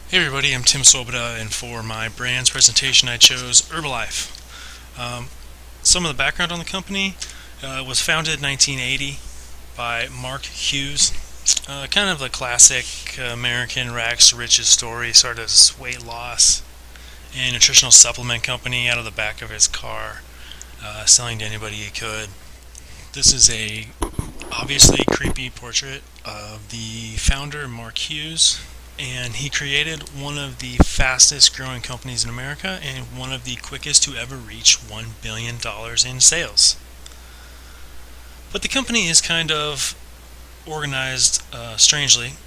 Hey everybody, I'm Tim Swoboda, and for my brand's presentation I chose Herbalife. Um, some of the background on the company was founded in 1980 by Mark Hughes. Kind of the classic American rags to riches story, started as weight loss and nutritional supplement company out of the back of his car, selling to anybody he could. This is a obviously creepy portrait of the founder, Mark Hughes, and he created one of the fastest growing companies in America and one of the quickest to ever reach $1 billion in sales. But the company is kind of organized strangely.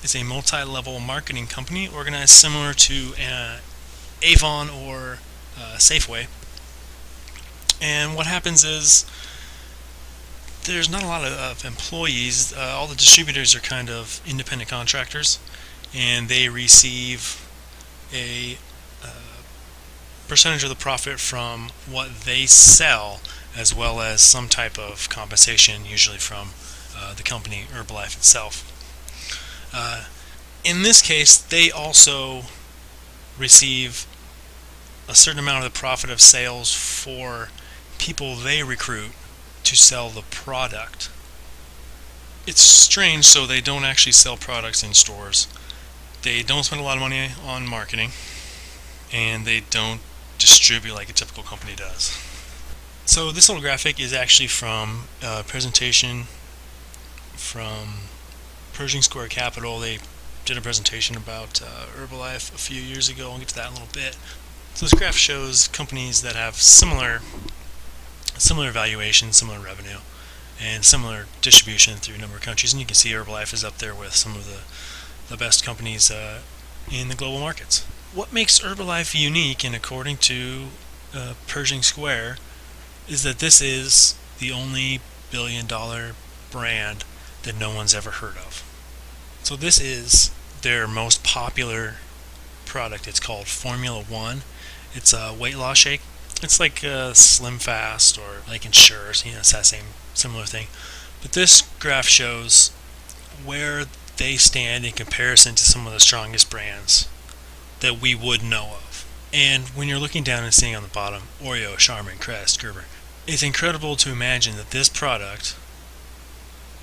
It's a multi-level marketing company organized similar to Avon or Safeway. And what happens is there's not a lot of employees. All the distributors are kind of independent contractors, and they receive a percentage of the profit from what they sell, as well as some type of compensation, usually from the company Herbalife itself. In this case, they also receive a certain amount of the profit of sales for people they recruit to sell the product. It's strange, so they don't actually sell products in stores. They don't spend a lot of money on marketing, and they don't distribute like a typical company does. So this little graphic is actually from a presentation from Pershing Square Capital. They did a presentation about Herbalife a few years ago. I'll get to that in a little bit. So this graph shows companies that have similar valuation, similar revenue, and similar distribution through a number of countries. And you can see Herbalife is up there with some of the best companies in the global markets. What makes Herbalife unique, and according to Pershing Square, is that this is the only billion-dollar brand that no one's ever heard of. So this is their most popular product. It's called Formula One. It's a weight loss shake. It's like Slim Fast or like Ensure, it's that same similar thing. But this graph shows where they stand in comparison to some of the strongest brands that we would know of. And when you're looking down and seeing on the bottom Oreo, Charmin, Crest, Gerber, it's incredible to imagine that this product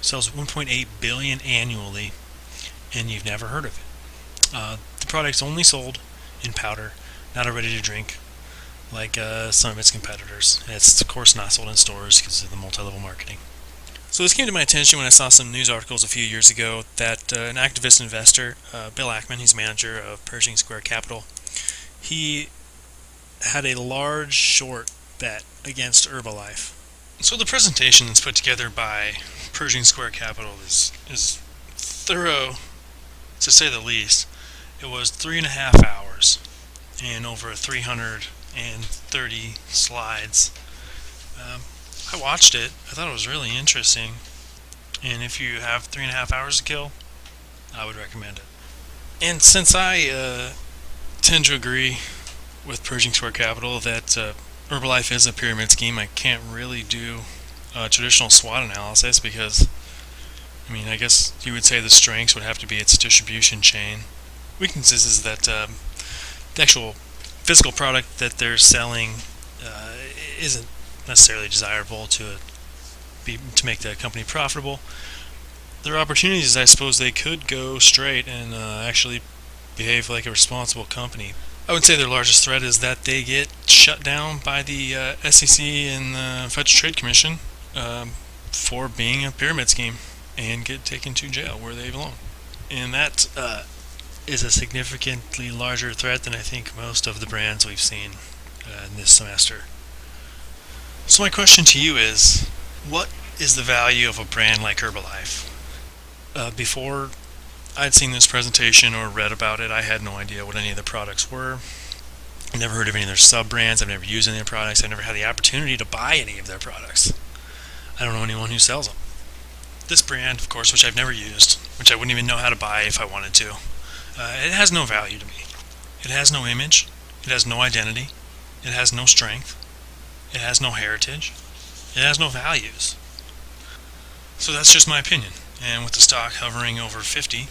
sells 1.8 billion annually and you've never heard of it. The product's only sold in powder, not a ready-to-drink like some of its competitors. It's of course not sold in stores because of the multi-level marketing. So this came to my attention when I saw some news articles a few years ago that an activist investor, Bill Ackman, he's manager of Pershing Square Capital, he had a large short bet against Herbalife. So the presentation that's put together by Pershing Square Capital is thorough, to say the least. It was 3.5 hours and over 330 slides. I watched it. I thought it was really interesting, and if you have 3.5 hours to kill, I would recommend it. And since I tend to agree with Pershing Square Capital that Herbalife is a pyramid scheme, I can't really do a traditional SWOT analysis because, I guess you would say the strengths would have to be its distribution chain. Weaknesses is that the actual physical product that they're selling isn't necessarily desirable to make the company profitable. There are opportunities. I suppose they could go straight and actually behave like a responsible company. I would say their largest threat is that they get shut down by the SEC and the Federal Trade Commission for being a pyramid scheme and get taken to jail where they belong. And that is a significantly larger threat than I think most of the brands we've seen in this semester. So my question to you is, what is the value of a brand like Herbalife? Before I'd seen this presentation or read about it, I had no idea what any of the products were. I never heard of any of their sub-brands. I've never used any of their products. I've never had the opportunity to buy any of their products. I don't know anyone who sells them. This brand, of course, which I've never used, which I wouldn't even know how to buy if I wanted to, it has no value to me. It has no image. It has no identity. It has no strength. It has no heritage. It has no values. So that's just my opinion. And with the stock hovering over 50,